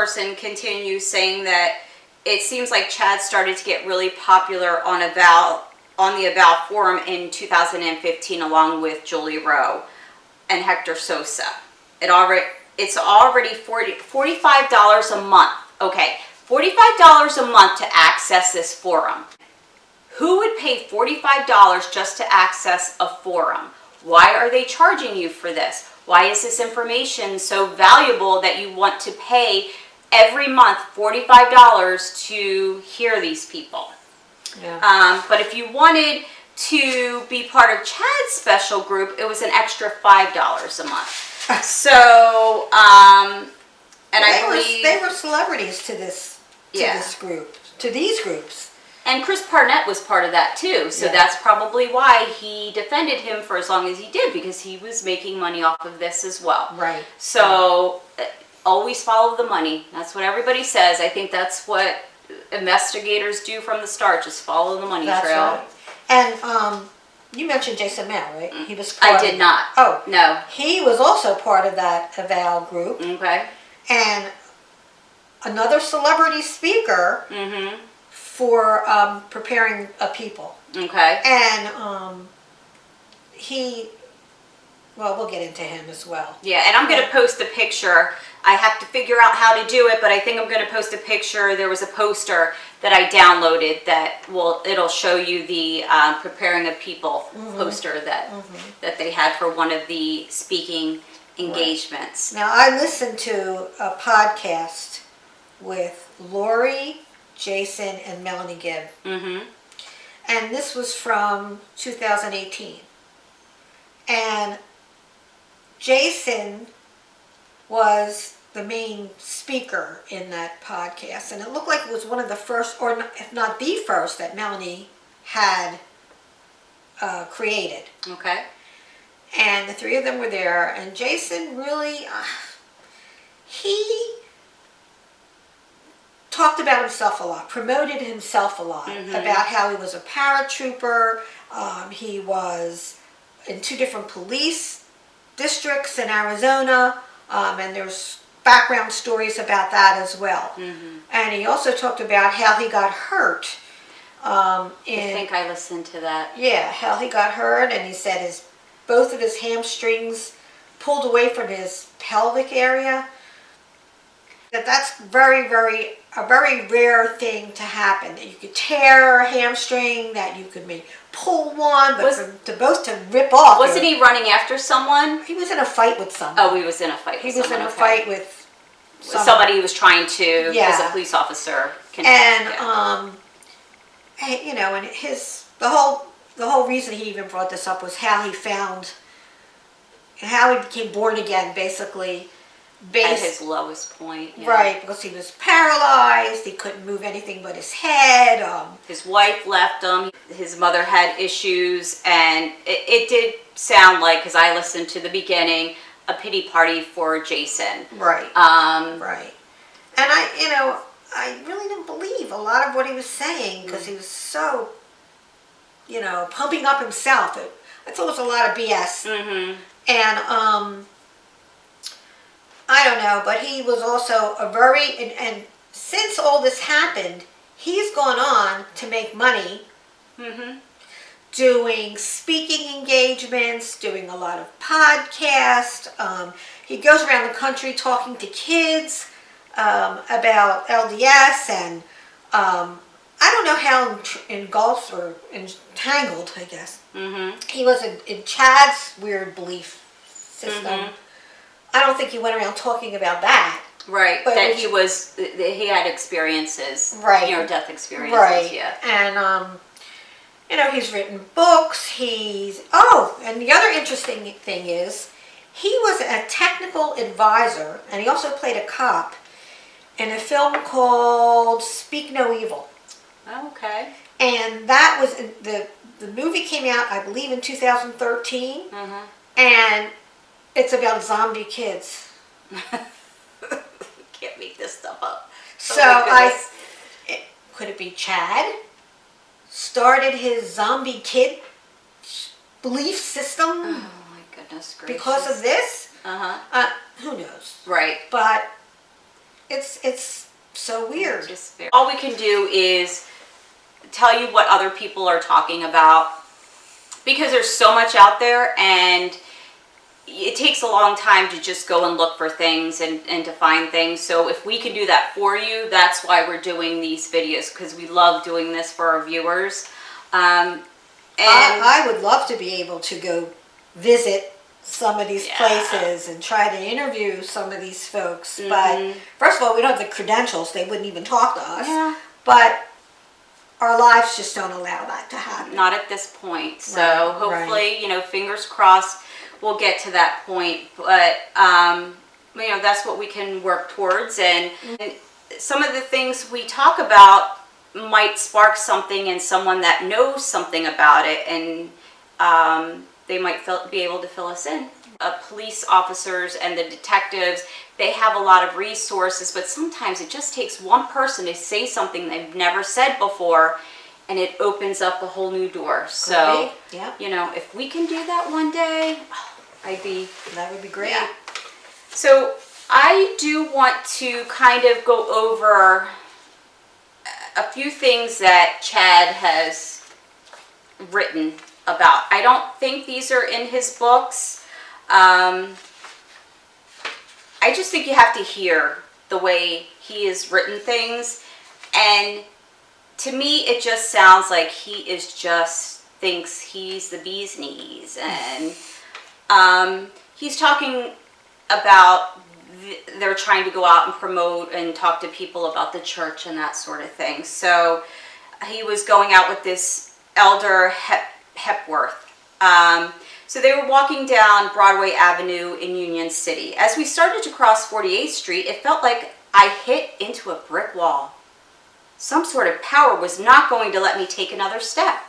person continues saying that it seems like Chad started to get really popular on the AVOW forum in 2015, along with Julie Rowe and Hector Sosa. It's already $45 a month. Okay, $45 a month to access this forum. Who would pay $45 just to access a forum? Why are they charging you for this? Why is this information so valuable that you want to pay every month $45 to hear these people? Yeah. But if you wanted to be part of Chad's special group, it was an extra $5 a month. So, and I believe they were celebrities to this group, to these groups. And Chris Parnett was part of that too, so that's probably why he defended him for as long as he did, because he was making money off of this as well. Right. So always follow the money. That's what everybody says. I think that's what investigators do from the start. Just follow the money trail. Right. And you mentioned Jason Mail, right? He was. I did not. Oh no. He was also part of that AVOW group. Okay. And another celebrity speaker. Mm-hmm. For preparing a people. Okay. And we'll get into him as well. Yeah, and I'm going to post a picture. I have to figure out how to do it, but I think I'm going to post a picture. There was a poster that I downloaded that it'll show you the Preparing a People poster that they had for one of the speaking engagements. Now, I listened to a podcast with Lori, Jason, and Melanie Gibb. Mm-hmm. And this was from 2018. And Jason was the main speaker in that podcast. And it looked like it was one of the first, or if not the first, that Melanie had created. Okay. And the three of them were there. And Jason really, he talked about himself a lot, promoted himself a lot, about how he was a paratrooper. He was in 2 different police districts in Arizona, and there's background stories about that as well. And he also talked about how he got hurt. I think I listened to that. Yeah, how he got hurt, and he said both of his hamstrings pulled away from his pelvic area. That's very, very a very rare thing to happen. That you could tear a hamstring, that you could maybe pull one, but to rip off. Wasn't he running after someone? He was in a fight with someone. Oh, he was in a fight with someone. He was in a fight with somebody he was trying to, as a police officer. And the whole reason he even brought this up was how he became born again, basically. At his lowest point. Yeah. Right, because he was paralyzed, he couldn't move anything but his head. His wife left him, his mother had issues, and it did sound like, because I listened to the beginning, a pity party for Jason. Right. Right. And I really didn't believe a lot of what he was saying, because he was so, pumping up himself. I thought it was a lot of BS. And, I don't know, but he was also and since all this happened, he's gone on to make money doing speaking engagements, doing a lot of podcasts. He goes around the country talking to kids about LDS, and I don't know how engulfed or entangled, I guess. He was in Chad's weird belief system. I don't think he went around talking about that. Right, but that he had experiences, near-death experiences, right. Yeah. And, he's written books, and the other interesting thing is, he was a technical advisor, and he also played a cop in a film called Speak No Evil. Okay. And that was, the movie came out, I believe, in 2013, and it's about zombie kids. Can't make this stuff up. So could it be Chad started his zombie kid belief system? Oh my goodness gracious! Because of this? Who knows? Right. But It's so weird. All we can do is tell you what other people are talking about, because there's so much out there, and it takes a long time to just go and look for things and to find things. So if we can do that for you, that's why we're doing these videos, because we love doing this for our viewers. And I would love to be able to go visit some of these places and try to interview some of these folks. But first of all, we don't have the credentials. They wouldn't even talk to us. Yeah. But our lives just don't allow that to happen. Not at this point. So hopefully, fingers crossed, we'll get to that point. But, that's what we can work towards. And some of the things we talk about might spark something in someone that knows something about it, and they might be able to fill us in. Police officers and the detectives, they have a lot of resources, but sometimes it just takes one person to say something they've never said before, and it opens up a whole new door. So, if we can do that one day, that would be great. Yeah. So I do want to kind of go over a few things that Chad has written about. I don't think these are in his books. I just think you have to hear the way he has written things, and to me it just sounds like he thinks he's the bee's knees, and he's talking about they're trying to go out and promote and talk to people about the church and that sort of thing. So he was going out with this elder Hepworth. So they were walking down Broadway Avenue in Union City. As we started to cross 48th Street, it felt like I hit into a brick wall. Some sort of power was not going to let me take another step.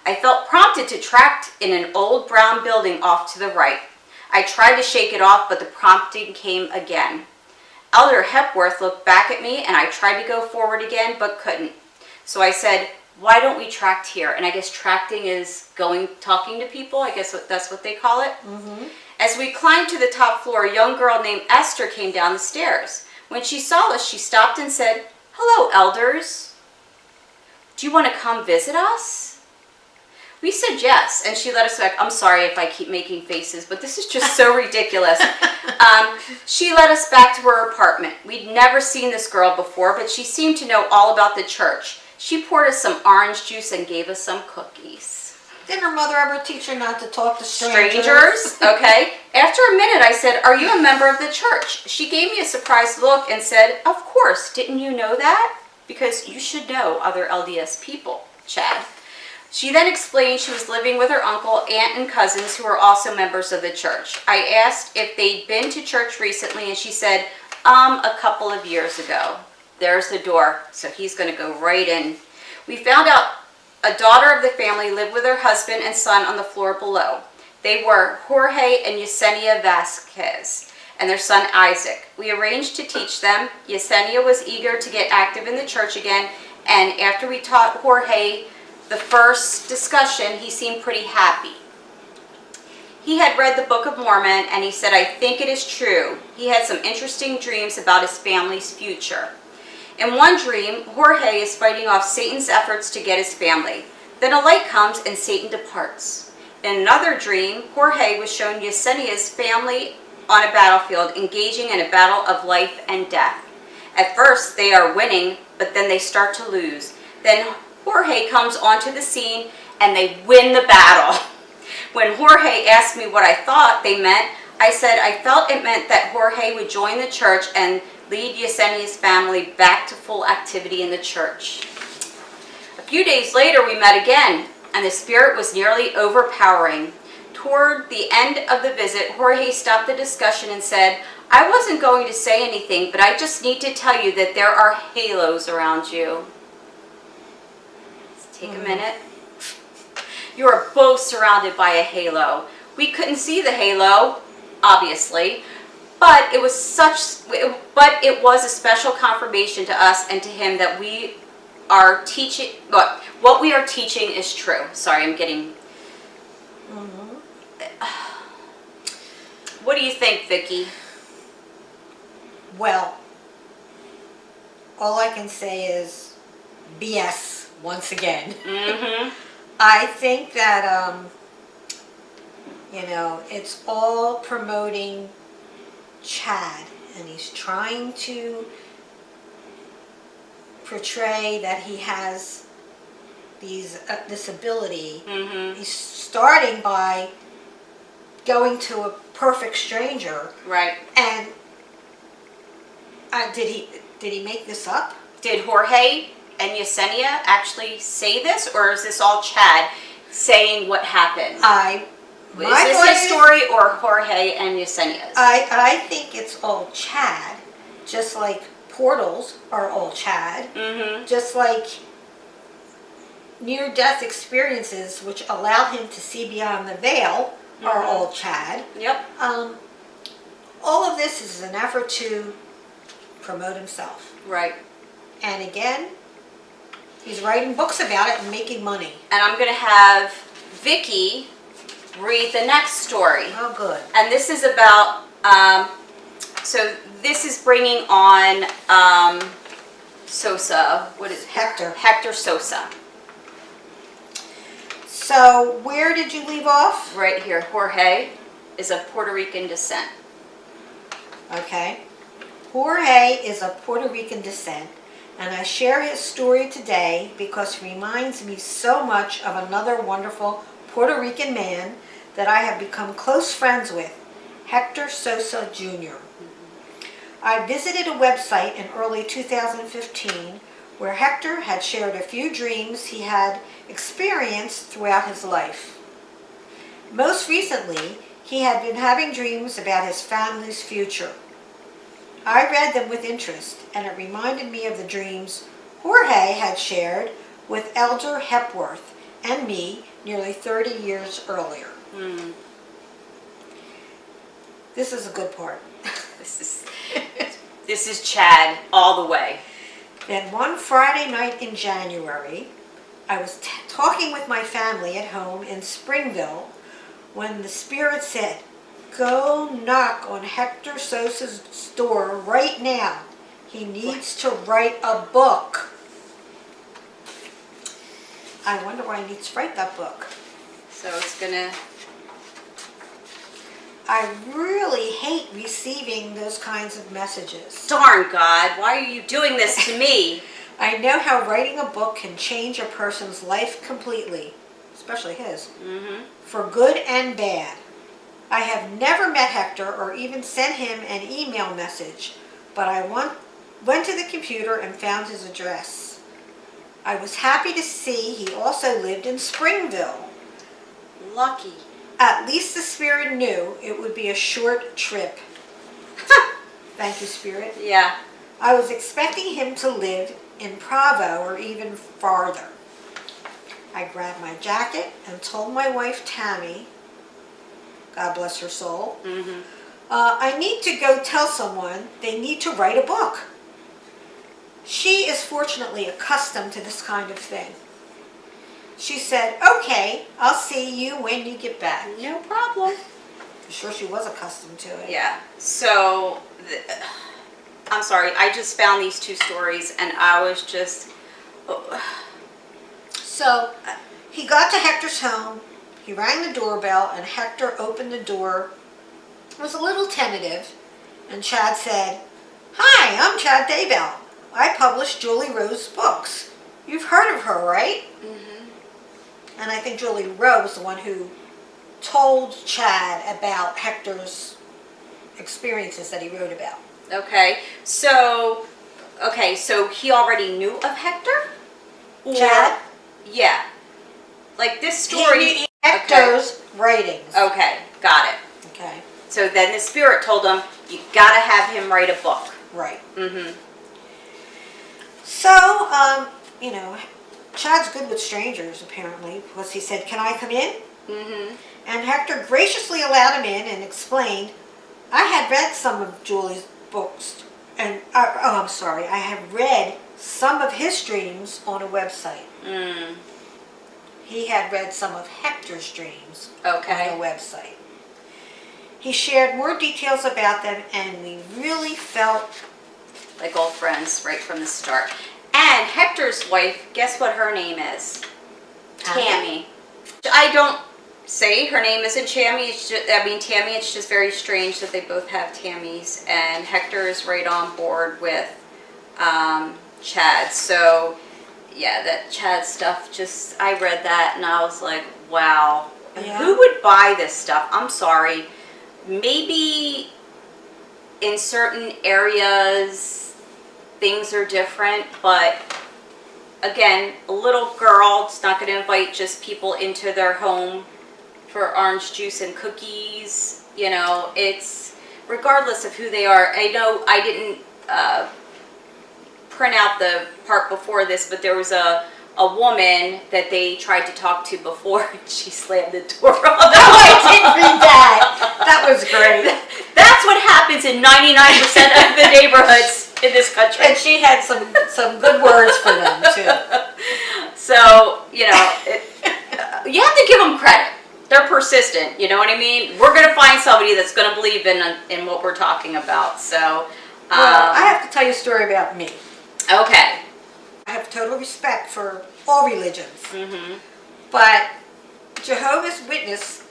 I felt prompted to track in an old brown building off to the right. I tried to shake it off, but the prompting came again. Elder Hepworth looked back at me, and I tried to go forward again, but couldn't. So I said, "Why don't we tract here?" And I guess tracting is talking to people. I guess that's what they call it. Mm-hmm. As we climbed to the top floor, a young girl named Esther came down the stairs. When she saw us, she stopped and said, "Hello, elders. Do you want to come visit us?" We said yes, and she let us back. I'm sorry if I keep making faces, but this is just so ridiculous. She led us back to her apartment. We'd never seen this girl before, but she seemed to know all about the church. She poured us some orange juice and gave us some cookies. Didn't her mother ever teach her not to talk to strangers? Strangers? Okay. After a minute, I said, "Are you a member of the church?" She gave me a surprised look and said, "Of course. Didn't you know that? Because you should know other LDS people, Chad." She then explained she was living with her uncle, aunt, and cousins who were also members of the church. I asked if they'd been to church recently, and she said, a couple of years ago. There's the door, so he's going to go right in. We found out a daughter of the family lived with her husband and son on the floor below. They were Jorge and Yesenia Vasquez, and their son Isaac. We arranged to teach them. Yesenia was eager to get active in the church again, and after we taught Jorge the first discussion, he seemed pretty happy. He had read the Book of Mormon, and he said, "I think it is true." He had some interesting dreams about his family's future. In one dream, Jorge is fighting off Satan's efforts to get his family. Then a light comes and Satan departs. In another dream, Jorge was shown Yesenia's family on a battlefield, engaging in a battle of life and death. At first, they are winning, but then they start to lose. Then Jorge comes onto the scene, and they win the battle. When Jorge asked me what I thought they meant, I said I felt it meant that Jorge would join the church and lead Yesenia's family back to full activity in the church. A few days later, we met again, and the spirit was nearly overpowering. Toward the end of the visit, Jorge stopped the discussion and said, "I wasn't going to say anything, but I just need to tell you that there are halos around you." Let's take a minute. You are both surrounded by a halo. We couldn't see the halo, obviously, but it was a special confirmation to us and to him that we are teaching, what we are teaching is true. Sorry, I'm getting... What do you think, Vicki? Well, all I can say is BS once again. Mm-hmm. I think that, it's all promoting Chad, and he's trying to portray that he has this ability. Mm-hmm. He's starting by going to a perfect stranger. Right. And did he make this up? Did Jorge and Yesenia actually say this, or is this all Chad saying what happened? Is this his story or Jorge and Yesenia's? I think it's all Chad, just like portals are all Chad, Mm-hmm. just like near-death experiences which allow him to see beyond the veil are all Chad. Yep. All of this is an effort to promote himself. Right. And again, he's writing books about it and making money. And I'm going to have Vicky read the next story. Oh, good. And this is about, so this is bringing on Sosa. What is it? Hector. Hector Sosa. So, where did you leave off? Right here. Jorge is of Puerto Rican descent. Okay. Jorge is of Puerto Rican descent, and I share his story today because he reminds me so much of another wonderful Puerto Rican man that I have become close friends with, Hector Sosa Jr. I visited a website in early 2015 where Hector had shared a few dreams he had experienced throughout his life. Most recently, he had been having dreams about his family's future. I read them with interest, and it reminded me of the dreams Jorge had shared with Elder Hepworth and me nearly 30 years earlier. Mm. This is a good part. This is Chad all the way. Then one Friday night in January, I was talking with my family at home in Springville when the Spirit said, "Go knock on Hector Sosa's door right now. He needs to write a book." I wonder why he needs to write that book. So it's gonna... I really hate receiving those kinds of messages. Darn God, why are you doing this to me? I know how writing a book can change a person's life completely, especially his, Mm-hmm. for good and bad. I have never met Hector or even sent him an email message, but I went to the computer and found his address. I was happy to see he also lived in Springville. Lucky. At least the Spirit knew it would be a short trip. Thank you, Spirit. Yeah. I was expecting him to live in Provo or even farther. I grabbed my jacket and told my wife, Tammy, God bless her soul, Mm-hmm. I need to go tell someone they need to write a book. She is fortunately accustomed to this kind of thing. She said, "Okay, I'll see you when you get back." No problem. I'm sure she was accustomed to it. Yeah. So, I'm sorry. I just found these two stories, and I was just... So he got to Hector's home. He rang the doorbell, and Hector opened the door. It was a little tentative, and Chad said, "Hi, I'm Chad Daybell. I publish Julie Rowe's books. You've heard of her, right?" Mm-hmm. And I think Julie Rowe was the one who told Chad about Hector's experiences that he wrote about. Okay. So he already knew of Hector? Or- Chad? Yeah. Like this story... He knew Hector's writings. Okay, got it. Okay, So then the Spirit told him, you gotta have him write a book. right. Mm-hmm. So, Chad's good with strangers, apparently, because he said, "Can I come in?" Mm-hmm. And Hector graciously allowed him in and explained, "I had read some of Julie's books, and, I have read some of his dreams on a website." Mm. He had read some of Hector's dreams Okay. on a website. He shared more details about them, and we really felt like old friends right from the start. And Hector's wife, guess what her name is? Tammy. I don't say her name isn't Tammy. Tammy. It's just very strange that they both have Tammys, and Hector is right on board with Chad. So yeah, that Chad stuff. I read that and I was like, wow, who would buy this stuff? I'm sorry. Maybe in certain areas things are different, but again, a little girl is not going to invite just people into their home for orange juice and cookies. You know, it's regardless of who they are. I know I didn't print out the part before this, but there was a woman that they tried to talk to before, and she slammed the door on them. Oh, I did read that. That was great. That's what happens in 99% of the neighborhoods in this country. And she had some good words for them too. So, you know, you have to give them credit. They're persistent, you know what I mean? We're going to find somebody that's going to believe in what we're talking about. So, well, I have to tell you a story about me. Okay. I have total respect for all religions. Mm-hmm. But Jehovah's Witness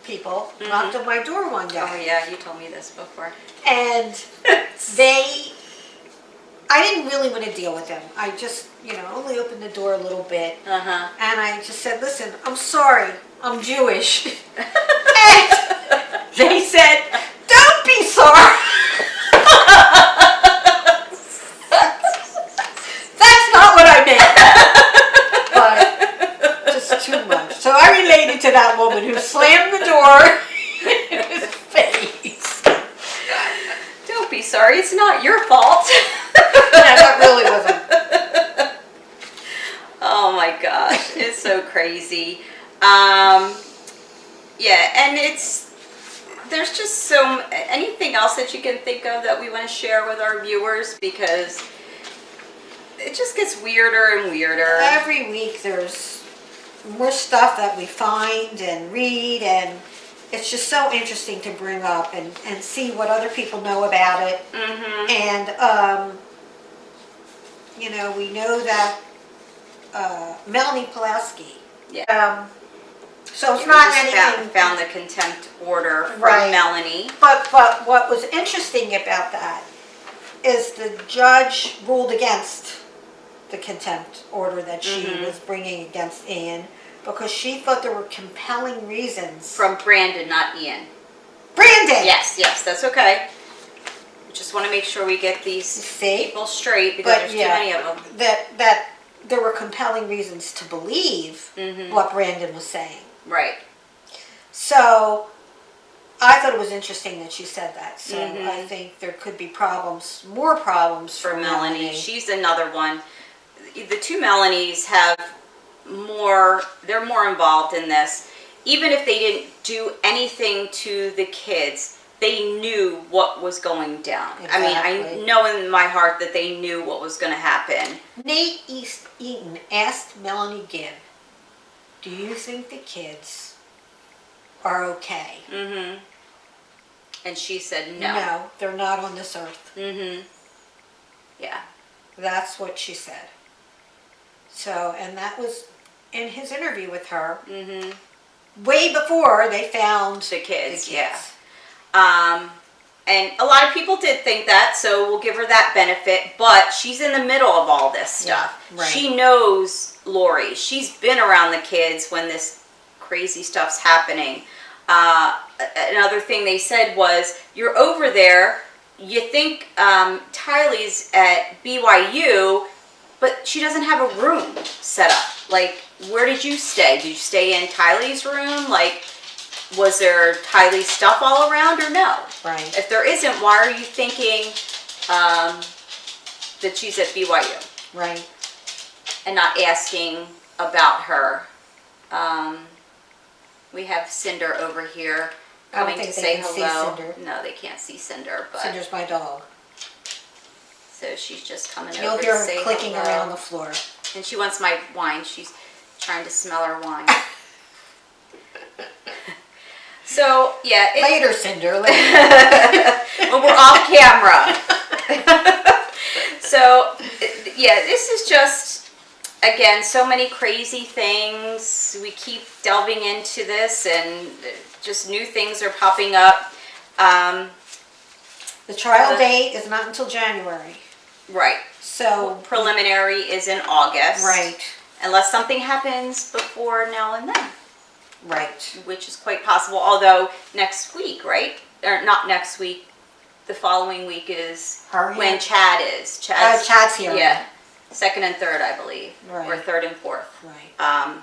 people knocked on my door one day. Oh, yeah, you told me this before. And I didn't really want to deal with them. I just, only opened the door a little bit. Uh-huh. And I just said, listen, I'm sorry, I'm Jewish. And they said, don't be sorry. That's not what I meant. But just too much. So I related to that woman who slammed the door in his face. Don't be sorry, it's not your fault. No, that really wasn't. Oh my gosh, it's so crazy. Yeah, and there's just anything else that you can think of that we want to share with our viewers, because it just gets weirder and weirder. Every week there's more stuff that we find and read, and it's just so interesting to bring up and see what other people know about it. Mm-hmm. And, we know that Melanie Pulaski. Yeah. So it's not We just anything. found the contempt order from Right. Melanie. But what was interesting about that is the judge ruled against the contempt order that she was bringing against Ian, because she thought there were compelling reasons. From Brandon, not Ian. Brandon! Yes, that's okay. We just want to make sure we get these people straight, because there's too many of them. That there were compelling reasons to believe what Brandon was saying. Right. So I thought it was interesting that she said that. So I think there could be more problems For Melanie. She's another one. The two Melanies they're more involved in this. Even if they didn't do anything to the kids, they knew what was going down. Exactly. I mean, I know in my heart that they knew what was going to happen. Nate Eaton asked Melanie Gibb, do you think the kids are okay? Mm-hmm. And she said no. No, they're not on this earth. Mm-hmm. Yeah. That's what she said. So, and that was in his interview with her, way before they found The kids. Yeah. And a lot of people did think that, so we'll give her that benefit, but she's in the middle of all this stuff. Yeah, right. She knows Lori. She's been around the kids when this crazy stuff's happening. Another thing they said was, you're over there, you think Tylee's at BYU, but she doesn't have a room set up. Like, where did you stay? Did you stay in Tylee's room? Like, was there Tylee stuff all around, or no? Right. If there isn't, why are you thinking that she's at BYU? Right. And not asking about her. We have Cinder over here I don't coming to think they say can see hello. Cinder. No, they can't see Cinder, but Cinder's my dog. so she's just coming You'll over hear to her say clicking hello. around the floor. And she wants my wine. She's trying to smell her wine. So, yeah. Later, Cinder, later. When we're off camera. So, yeah, this is just, again, so many crazy things. We keep delving into this and just new things are popping up. The trial date is not until January. Right. So Preliminary is in August. right. Unless something happens before now and then. Right. Which is quite possible, although next week, right? Or not next week, the following week is when Chad is. Chad's here. Yeah. 2nd and 3rd, I believe. Right. Or 3rd and 4th. Right.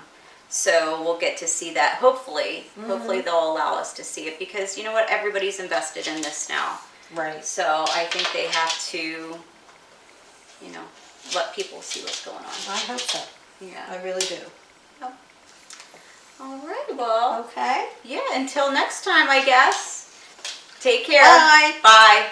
So we'll get to see that. Hopefully they'll allow us to see it because you know what? Everybody's invested in this now. Right. So I think they have to, let people see what's going on. I hope so. Yeah. I really do. Oh. All right. Well. Okay. Yeah. Until next time, I guess. Take care. Bye. Bye.